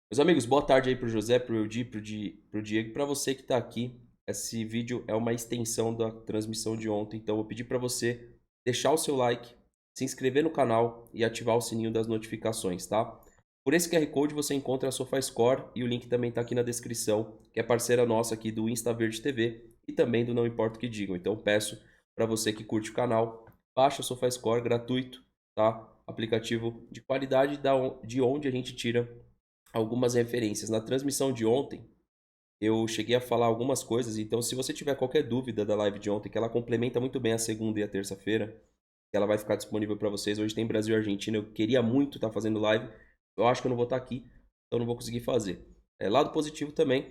Meus amigos, boa tarde aí pro José, pro Eudi, pro Diego, para você que tá aqui. Esse vídeo é uma extensão da transmissão de ontem, então eu vou pedir para você deixar o seu like, se inscrever no canal e ativar o sininho das notificações, tá? Por esse QR Code você encontra a SofaScore e o link também tá aqui na descrição, que é parceira nossa aqui do InstaVerde TV e também do Não Importa o que Digam. Então peço para você que curte o canal, baixa o SofaScore gratuito, tá? Aplicativo de qualidade de onde a gente tira algumas referências. Na transmissão de ontem, eu cheguei a falar algumas coisas, então se você tiver qualquer dúvida da live de ontem, que ela complementa muito bem a segunda e a terça-feira, que ela vai ficar disponível para vocês. Hoje tem Brasil e Argentina, eu queria muito estar fazendo live, eu acho que eu não vou estar aqui, então não vou conseguir fazer. Lado positivo também,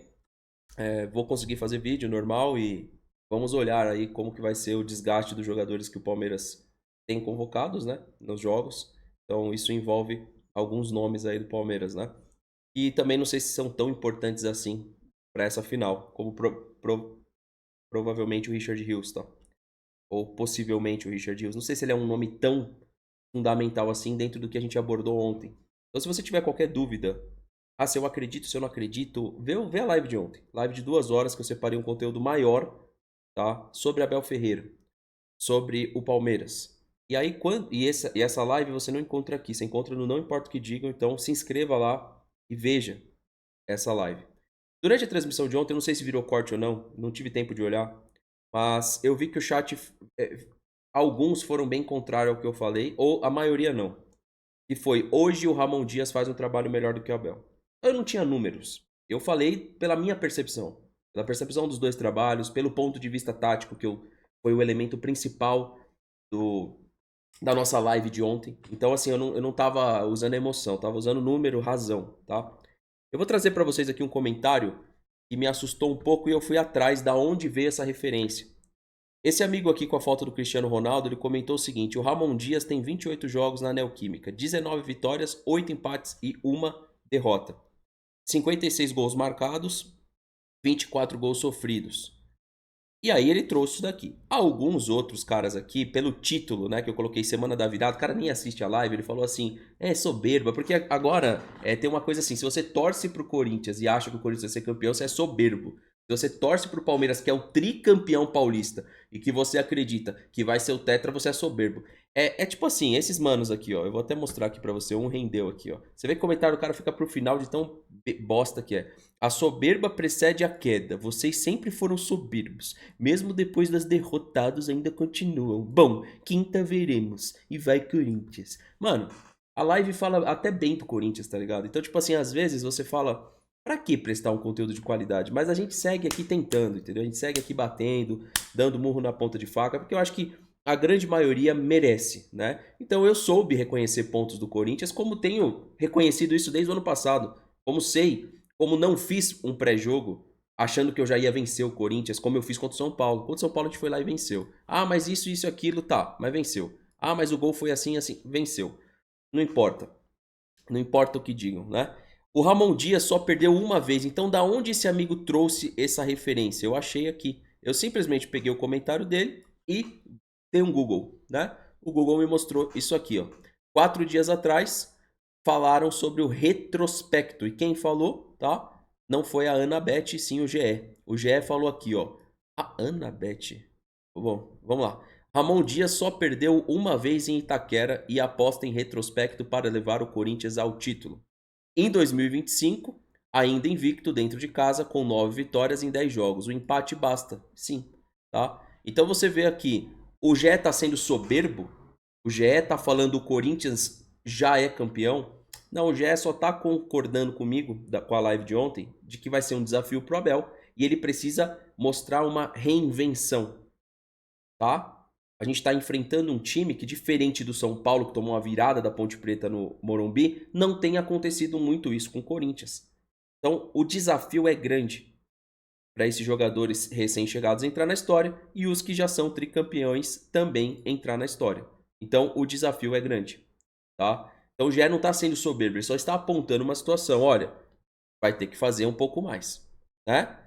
vou conseguir fazer vídeo normal e vamos olhar aí como que vai ser o desgaste dos jogadores que o Palmeiras tem convocados, né, nos jogos. Então isso envolve alguns nomes aí do Palmeiras, né? E também não sei se são tão importantes assim para essa final, como provavelmente o Richard Hughes, tá? Ou possivelmente o Richard Hughes. Não sei se ele é um nome tão fundamental assim dentro do que a gente abordou ontem. Então, se você tiver qualquer dúvida, se eu acredito, se eu não acredito, vê a live de ontem. Live de 2 horas que eu separei um conteúdo maior, tá? Sobre Abel Ferreira, sobre o Palmeiras. E aí, essa live você não encontra aqui, você encontra no Não Importa o que Digam, então se inscreva lá e veja essa live. Durante a transmissão de ontem, eu não sei se virou corte ou não, não tive tempo de olhar, mas eu vi que o chat, alguns foram bem contrários ao que eu falei, ou a maioria não. Que foi, hoje o Ramon Dias faz um trabalho melhor do que o Abel. Eu não tinha números. Eu falei pela minha percepção. Pela percepção dos dois trabalhos, pelo ponto de vista tático, foi o elemento principal do, da nossa live de ontem. Então, assim, eu não tava usando emoção, tava usando número, razão, tá? Eu vou trazer para vocês aqui um comentário que me assustou um pouco e eu fui atrás da onde veio essa referência. Esse amigo aqui com a foto do Cristiano Ronaldo, ele comentou o seguinte: o Ramon Dias tem 28 jogos na Neoquímica, 19 vitórias, 8 empates e uma derrota. 56 gols marcados, 24 gols sofridos. E aí ele trouxe isso daqui. Alguns outros caras aqui, pelo título, né, que eu coloquei Semana da Virada, o cara nem assiste a live, ele falou assim, soberba, porque agora tem uma coisa assim, se você torce pro Corinthians e acha que o Corinthians vai ser campeão, você é soberbo. Se você torce pro Palmeiras, que é o tricampeão paulista, e que você acredita que vai ser o tetra, você é soberbo. É tipo assim, esses manos aqui, ó, eu vou até mostrar aqui pra você, um rendeu aqui, ó. Você vê que o comentário do cara fica pro final de tão bosta que é. A soberba precede a queda, vocês sempre foram soberbos. Mesmo depois das derrotados, ainda continuam. Bom, quinta veremos. E vai Corinthians. Mano, a live fala até bem do Corinthians, tá ligado? Então, tipo assim, às vezes você fala, pra que prestar um conteúdo de qualidade? Mas a gente segue aqui tentando, entendeu? A gente segue aqui batendo, dando murro na ponta de faca, porque eu acho que a grande maioria merece, né? Então eu soube reconhecer pontos do Corinthians, como tenho reconhecido isso desde o ano passado. Como sei, como não fiz um pré-jogo achando que eu já ia vencer o Corinthians, como eu fiz contra o São Paulo. Contra o São Paulo a gente foi lá e venceu. Ah, mas isso, aquilo, tá, mas venceu. Ah, mas o gol foi assim, assim, venceu. Não importa. Não importa o que digam, né? O Ramon Dias só perdeu uma vez, então da onde esse amigo trouxe essa referência? Eu achei aqui. Eu simplesmente peguei o comentário dele e dei um Google, né? O Google me mostrou isso aqui, ó. 4 dias atrás falaram sobre o retrospecto. E quem falou, tá? Não foi a Ana Beth, sim o GE. O GE falou aqui, ó. A Ana Beth. Bom, vamos lá. Ramon Dias só perdeu uma vez em Itaquera e aposta em retrospecto para levar o Corinthians ao título. Em 2025, ainda invicto dentro de casa, com 9 vitórias em 10 jogos. O empate basta, sim, tá? Então você vê aqui, o GE tá sendo soberbo, o GE tá falando o Corinthians já é campeão. Não, o GE só tá concordando comigo, com a live de ontem, de que vai ser um desafio pro Abel, e ele precisa mostrar uma reinvenção, tá? A gente está enfrentando um time que, diferente do São Paulo, que tomou uma virada da Ponte Preta no Morumbi, não tem acontecido muito isso com o Corinthians. Então, o desafio é grande para esses jogadores recém-chegados entrar na história e os que já são tricampeões também entrar na história. Então, o desafio é grande, tá? Então, o GE não está sendo soberbo, ele só está apontando uma situação. Olha, vai ter que fazer um pouco mais, né?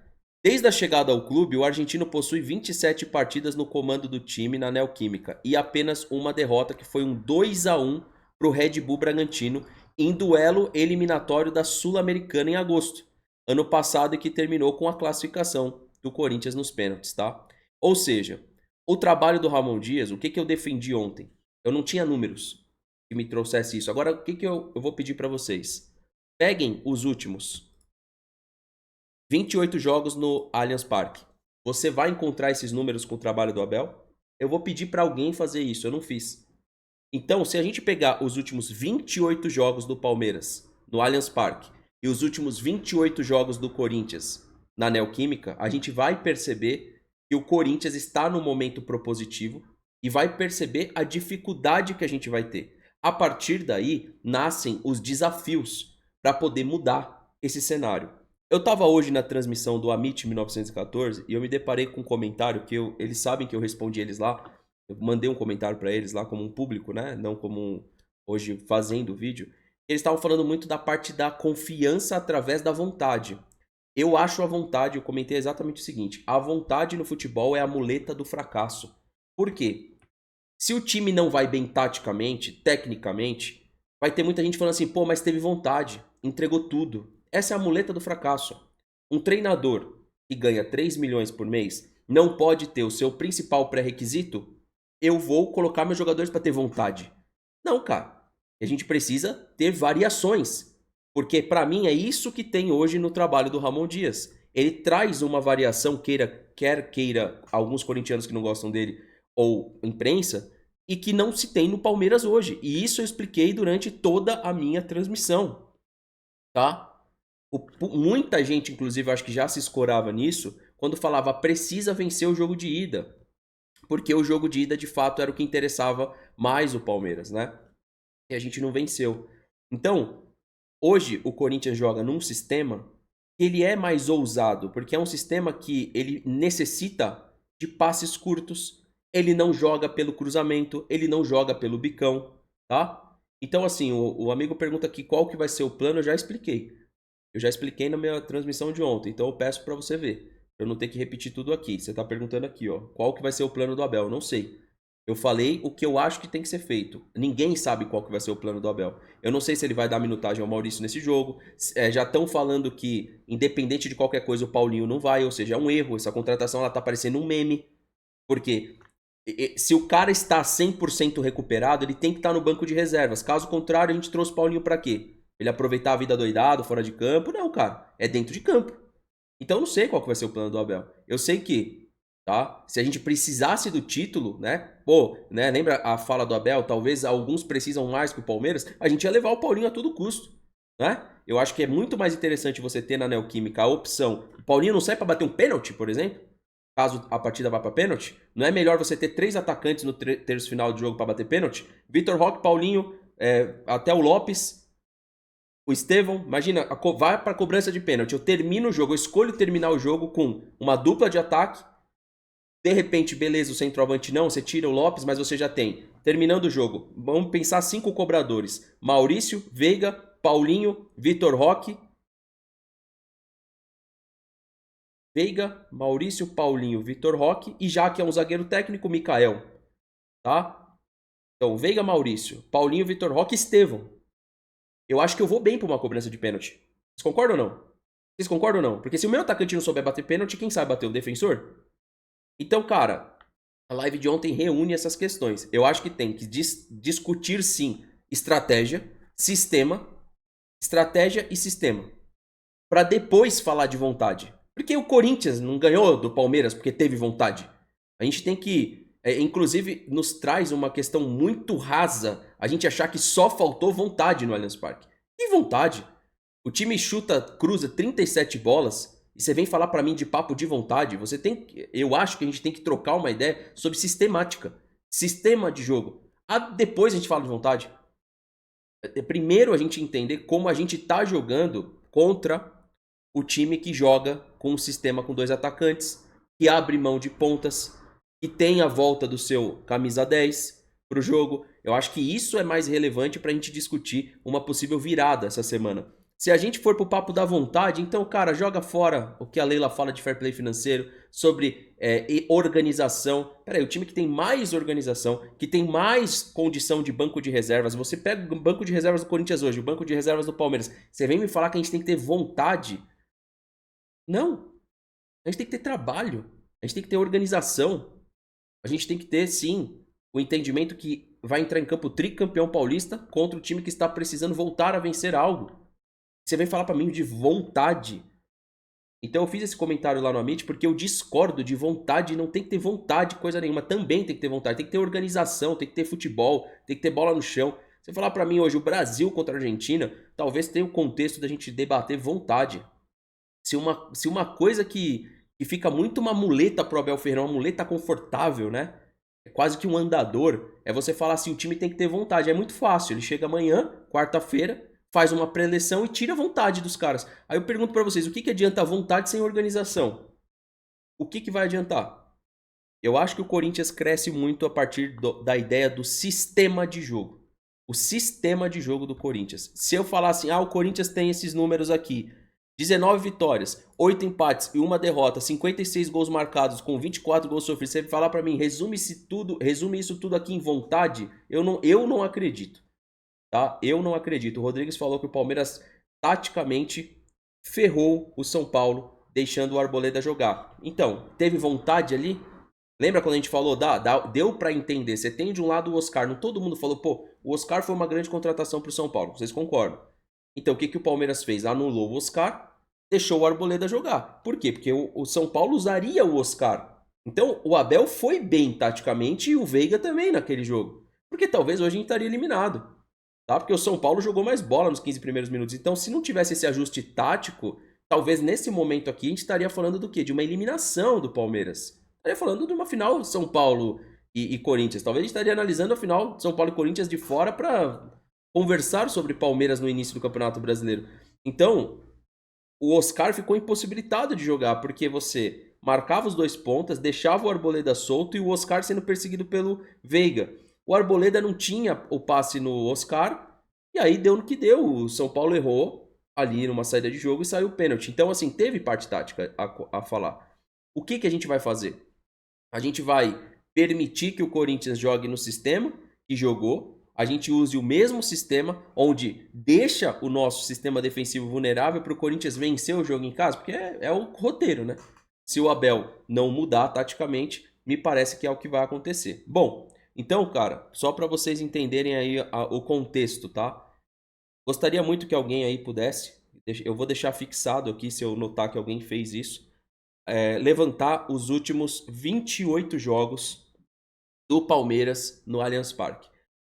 Desde a chegada ao clube, o argentino possui 27 partidas no comando do time na Neoquímica e apenas uma derrota, que foi um 2-1 para o Red Bull Bragantino, em duelo eliminatório da Sul-Americana em agosto. Ano passado e que terminou com a classificação do Corinthians nos pênaltis, tá? Ou seja, o trabalho do Ramon Dias, o que eu defendi ontem? Eu não tinha números que me trouxesse isso. Agora, o que eu vou pedir para vocês? Peguem os últimos 28 jogos no Allianz Parque. Você vai encontrar esses números com o trabalho do Abel? Eu vou pedir para alguém fazer isso, eu não fiz. Então, se a gente pegar os últimos 28 jogos do Palmeiras no Allianz Parque e os últimos 28 jogos do Corinthians na Neoquímica, a gente vai perceber que o Corinthians está no momento propositivo e vai perceber a dificuldade que a gente vai ter. A partir daí, nascem os desafios para poder mudar esse cenário. Eu estava hoje na transmissão do Amit 1914 e eu me deparei com um comentário que eles sabem que eu respondi eles lá. Eu mandei um comentário para eles lá como um público, né? Não como hoje fazendo o vídeo. Eles estavam falando muito da parte da confiança através da vontade. Eu acho a vontade, eu comentei exatamente o seguinte: a vontade no futebol é a muleta do fracasso. Por quê? Se o time não vai bem taticamente, tecnicamente, vai ter muita gente falando assim, pô, mas teve vontade, entregou tudo. Essa é a muleta do fracasso. Um treinador que ganha 3 milhões por mês não pode ter o seu principal pré-requisito: eu vou colocar meus jogadores para ter vontade. Não, cara. A gente precisa ter variações. Porque para mim é isso que tem hoje no trabalho do Ramon Dias. Ele traz uma variação, quer queira alguns corintianos que não gostam dele ou imprensa, e que não se tem no Palmeiras hoje. E isso eu expliquei durante toda a minha transmissão, tá? Muita gente, inclusive, acho que já se escorava nisso, quando falava precisa vencer o jogo de ida. Porque o jogo de ida, de fato, era o que interessava mais o Palmeiras, né? E a gente não venceu. Então, hoje o Corinthians joga num sistema que ele é mais ousado, porque é um sistema que ele necessita de passes curtos, ele não joga pelo cruzamento, ele não joga pelo bicão, tá? Então, assim, o amigo pergunta aqui qual que vai ser o plano, eu já expliquei. Eu já expliquei na minha transmissão de ontem, então eu peço para você ver. Pra eu não ter que repetir tudo aqui. Você tá perguntando aqui, ó. Qual que vai ser o plano do Abel? Eu não sei. Eu falei o que eu acho que tem que ser feito. Ninguém sabe qual que vai ser o plano do Abel. Eu não sei se ele vai dar minutagem ao Maurício nesse jogo. Já estão falando que, independente de qualquer coisa, o Paulinho não vai. Ou seja, é um erro. Essa contratação ela tá parecendo um meme. Porque se o cara está 100% recuperado, ele tem que estar no banco de reservas. Caso contrário, a gente trouxe o Paulinho pra quê? Ele aproveitar a vida doidado, fora de campo? Não, cara. É dentro de campo. Então eu não sei qual que vai ser o plano do Abel. Eu sei que, tá? Se a gente precisasse do título, né? Pô, né? Lembra a fala do Abel? Talvez alguns precisam mais que o Palmeiras. A gente ia levar o Paulinho a todo custo, né? Eu acho que é muito mais interessante você ter na Neoquímica a opção. O Paulinho não sai para bater um pênalti, por exemplo? Caso a partida vá para pênalti, não é melhor você ter 3 atacantes no terço final do jogo para bater pênalti? Vitor Roque, Paulinho, até o Lopes, o Estevão, imagina, vai para a cobrança de pênalti. Eu termino o jogo, eu escolho terminar o jogo com uma dupla de ataque. De repente, beleza, o centroavante não, você tira o Lopes, mas você já tem. Terminando o jogo, vamos pensar 5 cobradores: Maurício, Veiga, Paulinho, Vitor Roque. Veiga, Maurício, Paulinho, Vitor Roque e já que é um zagueiro técnico, Mikael. Tá? Então, Veiga, Maurício, Paulinho, Vitor Roque e Estevão. Eu acho que eu vou bem para uma cobrança de pênalti. Vocês concordam ou não? Vocês concordam ou não? Porque se o meu atacante não souber bater pênalti, quem sabe bater o defensor? Então, cara, a live de ontem reúne essas questões. Eu acho que tem que discutir, sim, estratégia, sistema, estratégia e sistema. Para depois falar de vontade. Porque o Corinthians não ganhou do Palmeiras porque teve vontade. A gente tem que... inclusive, nos traz uma questão muito rasa a gente achar que só faltou vontade no Allianz Parque. Que vontade? O time chuta, cruza 37 bolas e você vem falar pra mim de papo de vontade. Você tem, eu acho que a gente tem que trocar uma ideia sobre sistemática, sistema de jogo. Depois a gente fala de vontade. Primeiro a gente entender como a gente tá jogando contra o time que joga com um sistema com 2 atacantes, que abre mão de pontas, que tem a volta do seu camisa 10 pro jogo. Eu acho que isso é mais relevante pra gente discutir uma possível virada essa semana. Se a gente for pro papo da vontade, então, cara, joga fora o que a Leila fala de fair play financeiro, sobre organização. Peraí, o time que tem mais organização, que tem mais condição de banco de reservas, você pega o banco de reservas do Corinthians hoje, o banco de reservas do Palmeiras, você vem me falar que a gente tem que ter vontade? Não. A gente tem que ter trabalho, a gente tem que ter organização, a gente tem que ter, sim, o entendimento que vai entrar em campo tricampeão paulista contra o time que está precisando voltar a vencer algo. Você vem falar pra mim de vontade. Então eu fiz esse comentário lá no Amit porque eu discordo de vontade. Não tem que ter vontade, coisa nenhuma. Também tem que ter vontade. Tem que ter organização, tem que ter futebol, tem que ter bola no chão. Você falar pra mim hoje o Brasil contra a Argentina, talvez tenha o contexto da gente debater vontade. Se uma coisa que fica muito uma muleta pro Abel Ferreira, uma muleta confortável, né? É quase que um andador. É você falar assim, o time tem que ter vontade. É muito fácil. Ele chega amanhã, quarta-feira, faz uma pré-eleção e tira a vontade dos caras. Aí eu pergunto pra vocês, o que adianta a vontade sem organização? O que vai adiantar? Eu acho que o Corinthians cresce muito a partir da ideia do sistema de jogo. O sistema de jogo do Corinthians. Se eu falar assim, o Corinthians tem esses números aqui. 19 vitórias, 8 empates e 1 derrota, 56 gols marcados com 24 gols sofridos. Você falar pra mim, resume isso tudo aqui em vontade? Eu não acredito. Tá? Eu não acredito. O Rodrigues falou que o Palmeiras taticamente ferrou o São Paulo, deixando o Arboleda jogar. Então, teve vontade ali? Lembra quando a gente falou, deu pra entender. Você tem de um lado o Oscar, não todo mundo falou, pô, o Oscar foi uma grande contratação pro São Paulo. Vocês concordam? Então, o que o Palmeiras fez? Anulou o Oscar, deixou o Arboleda jogar. Por quê? Porque o São Paulo usaria o Oscar. Então, o Abel foi bem taticamente e o Veiga também naquele jogo. Porque talvez hoje a gente estaria eliminado. Tá? Porque o São Paulo jogou mais bola nos 15 primeiros minutos. Então, se não tivesse esse ajuste tático, talvez nesse momento aqui a gente estaria falando do quê? De uma eliminação do Palmeiras. Estaria falando de uma final São Paulo e Corinthians. Talvez a gente estaria analisando a final São Paulo e Corinthians de fora para conversar sobre Palmeiras no início do Campeonato Brasileiro. Então, o Oscar ficou impossibilitado de jogar, porque você marcava os dois pontas, deixava o Arboleda solto e o Oscar sendo perseguido pelo Veiga. O Arboleda não tinha o passe no Oscar, e aí deu no que deu. O São Paulo errou ali numa saída de jogo e saiu o pênalti. Então, assim, teve parte tática a falar. O que a gente vai fazer? A gente vai permitir que o Corinthians jogue no sistema que jogou, a gente use o mesmo sistema, onde deixa o nosso sistema defensivo vulnerável para o Corinthians vencer o jogo em casa, porque é o roteiro, né? Se o Abel não mudar taticamente, me parece que é o que vai acontecer. Bom, então, cara, só para vocês entenderem aí o contexto, tá? Gostaria muito que alguém aí pudesse, eu vou deixar fixado aqui se eu notar que alguém fez isso, levantar os últimos 28 jogos do Palmeiras no Allianz Parque.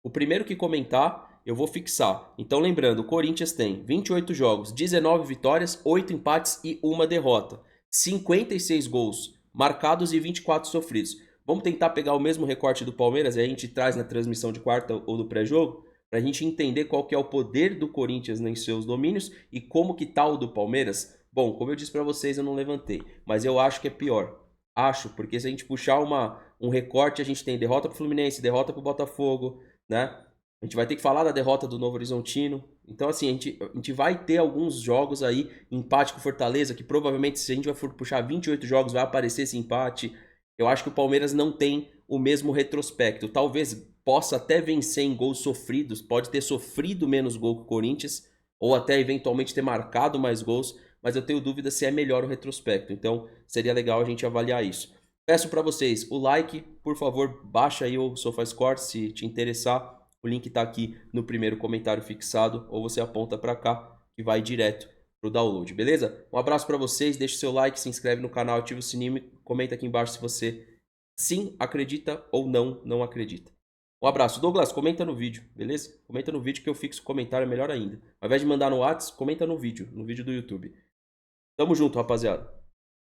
O primeiro que comentar, eu vou fixar. Então, lembrando, o Corinthians tem 28 jogos, 19 vitórias, 8 empates e 1 derrota. 56 gols marcados e 24 sofridos. Vamos tentar pegar o mesmo recorte do Palmeiras e a gente traz na transmissão de quarta ou do pré-jogo, para a gente entender qual que é o poder do Corinthians em seus domínios e como que tá o do Palmeiras. Bom, como eu disse para vocês, eu não levantei, mas eu acho que é pior. Acho, porque se a gente puxar um recorte, a gente tem derrota pro Fluminense, derrota pro Botafogo, né? A gente vai ter que falar da derrota do Novo Horizontino. Então, assim, a gente vai ter alguns jogos aí, empate com Fortaleza, que provavelmente, se a gente for puxar 28 jogos, vai aparecer esse empate. Eu acho que o Palmeiras não tem o mesmo retrospecto. Talvez possa até vencer em gols sofridos, pode ter sofrido menos gol que o Corinthians, ou até eventualmente ter marcado mais gols, mas eu tenho dúvida se é melhor o retrospecto. Então, seria legal a gente avaliar isso. Peço para vocês o like, por favor, baixa aí o SofaScore se te interessar. O link está aqui no primeiro comentário fixado, ou você aponta para cá que vai direto pro download, beleza? Um abraço para vocês, deixa o seu like, se inscreve no canal, ativa o sininho e comenta aqui embaixo se você sim acredita ou não acredita. Um abraço. Douglas, comenta no vídeo, beleza? Comenta no vídeo que eu fixo o comentário, é melhor ainda. Ao invés de mandar no WhatsApp, comenta no vídeo do YouTube. Tamo junto, rapaziada.